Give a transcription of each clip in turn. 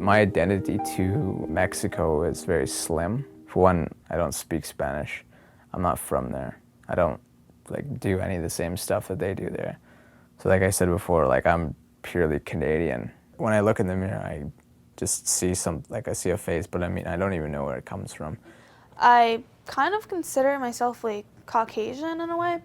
My identity to Mexico is very slim. For one, I don't speak Spanish. I'm not from there. I don't do any of the same stuff that they do there. So like I said before, I'm purely Canadian. When I look in the mirror, I just see I see a face, but I don't even know where it comes from. I kind of consider myself Caucasian in a way,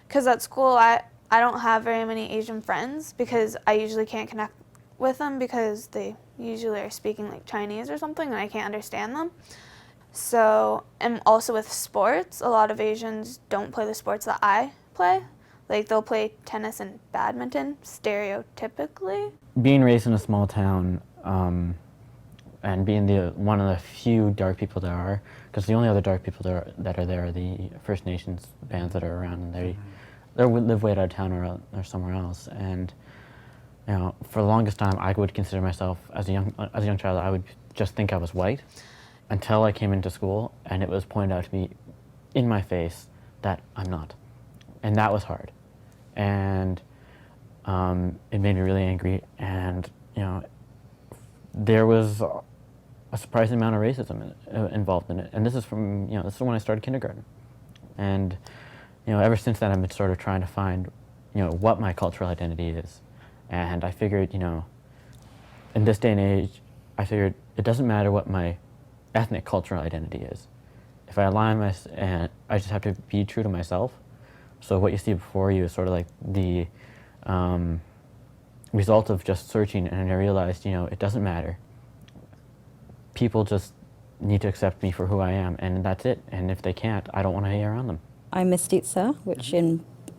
because at school I don't have very many Asian friends because I usually can't connect with them because they usually are speaking Chinese or something and I can't understand them. So, and also with sports, a lot of Asians don't play the sports that I play. They'll play tennis and badminton, stereotypically. Being raised in a small town and being one of the few dark people there are, because the only other dark people that are there are the First Nations bands that are around, and they live way out of town or somewhere else. And for the longest time, I would consider myself as a young child. I would just think I was white until I came into school, and it was pointed out to me in my face that I'm not, and that was hard, and it made me really angry. And there was a surprising amount of racism involved in it, and this is from this is when I started kindergarten, and ever since then I've been sort of trying to find what my cultural identity is. And I figured, in this day and age, I figured it doesn't matter what my ethnic cultural identity is. If I align and I just have to be true to myself. So what you see before you is sort of the result of just searching, and I realized, it doesn't matter. People just need to accept me for who I am, and that's it. And if they can't, I don't want to hang around them. I'm mestiza, which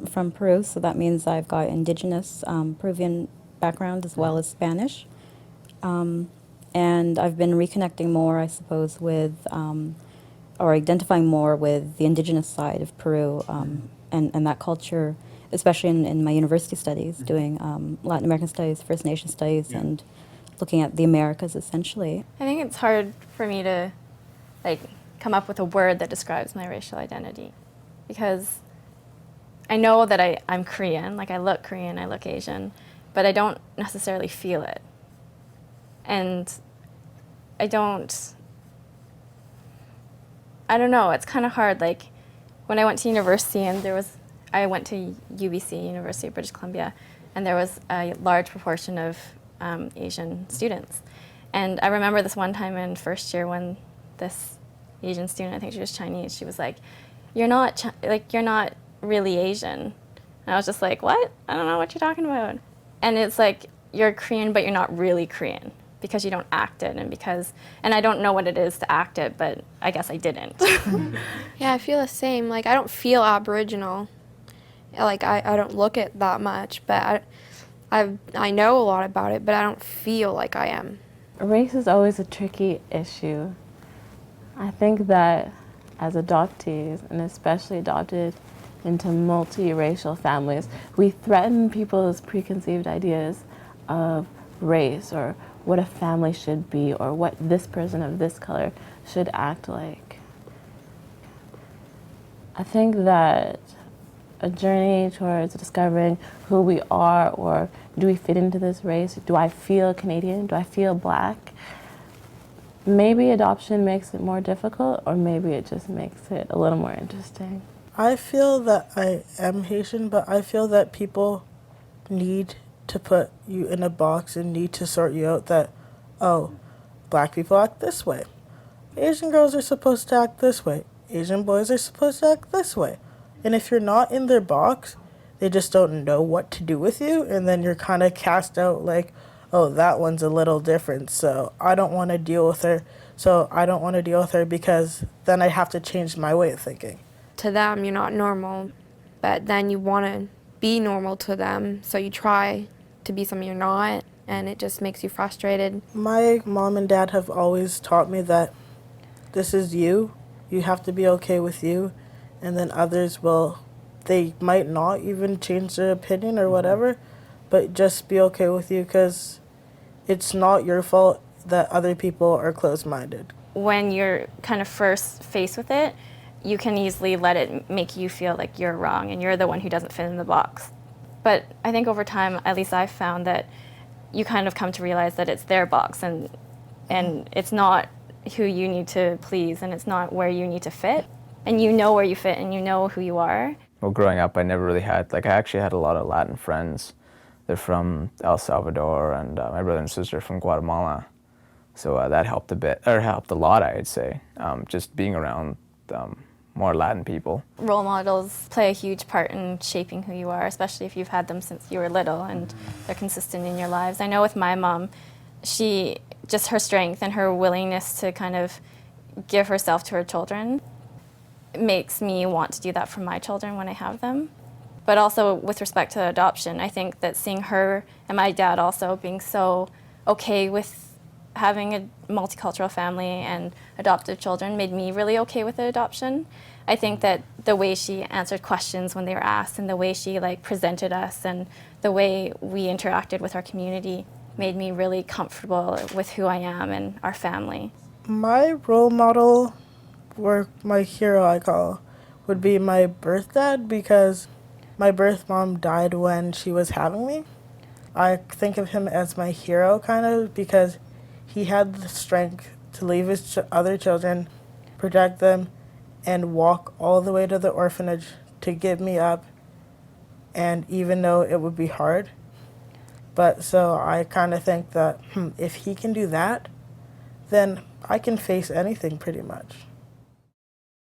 from Peru, so that means I've got indigenous Peruvian background as well as Spanish. And I've been reconnecting more, I suppose, with, or identifying more with the indigenous side of Peru and that culture, especially in my university studies, doing Latin American studies, First Nation studies, and looking at the Americas, essentially. I think it's hard for me to come up with a word that describes my racial identity, because I know that I'm Korean, I look Korean, I look Asian, but I don't necessarily feel it. And I don't know, it's kind of hard. When I went to university, and I went to UBC, University of British Columbia, and there was a large proportion of Asian students. And I remember this one time in first year when this Asian student, I think she was Chinese, she was like, you're not really Asian. And I was just like, what? I don't know what you're talking about. And it's you're Korean, but you're not really Korean because you don't act it, and I don't know what it is to act it, but I guess I didn't. Yeah, I feel the same. I don't feel Aboriginal. I don't look it that much, but I know a lot about it, but I don't feel like I am. Race is always a tricky issue. I think that as adoptees, and especially adopted into multiracial families, we threaten people's preconceived ideas of race, or what a family should be, or what this person of this color should act like. I think that a journey towards discovering who we are, or do we fit into this race? Do I feel Canadian? Do I feel Black? Maybe adoption makes it more difficult, or maybe it just makes it a little more interesting. I feel that I am Haitian, but I feel that people need to put you in a box and need to sort you out that, oh, Black people act this way. Asian girls are supposed to act this way. Asian boys are supposed to act this way. And if you're not in their box, they just don't know what to do with you, and then you're kind of cast out oh, that one's a little different, so I don't want to deal with her. So I don't want to deal with her because then I have to change my way of thinking. To them, you're not normal, but then you want to be normal to them, so you try to be something you're not, and it just makes you frustrated. My mom and dad have always taught me that this is you. You have to be okay with you, and then others they might not even change their opinion or whatever, but just be okay with you, because it's not your fault that other people are closed-minded. When you're kind of first faced with it, you can easily let it make you feel like you're wrong and you're the one who doesn't fit in the box. But I think over time, at least I've found that you kind of come to realize that it's their box and and it's not who you need to please, and it's not where you need to fit, and you know where you fit and you know who you are. Well, growing up, I never really had, I actually had a lot of Latin friends. They're from El Salvador, and my brother and sister are from Guatemala. So that helped a bit, or helped a lot, I'd say, just being around more Latin people. Role models play a huge part in shaping who you are, especially if you've had them since you were little and they're consistent in your lives. I know with my mom, just her strength and her willingness to kind of give herself to her children makes me want to do that for my children when I have them. But also with respect to adoption, I think that seeing her and my dad also being so okay with having a multicultural family and adoptive children made me really okay with the adoption. I think that the way she answered questions when they were asked and the way she presented us and the way we interacted with our community made me really comfortable with who I am and our family. My role model, or my hero I call, would be my birth dad, because my birth mom died when she was having me. I think of him as my hero, kind of, because he had the strength to leave his other children, protect them, and walk all the way to the orphanage to give me up, and even though it would be hard. But so I kind of think that if he can do that, then I can face anything pretty much.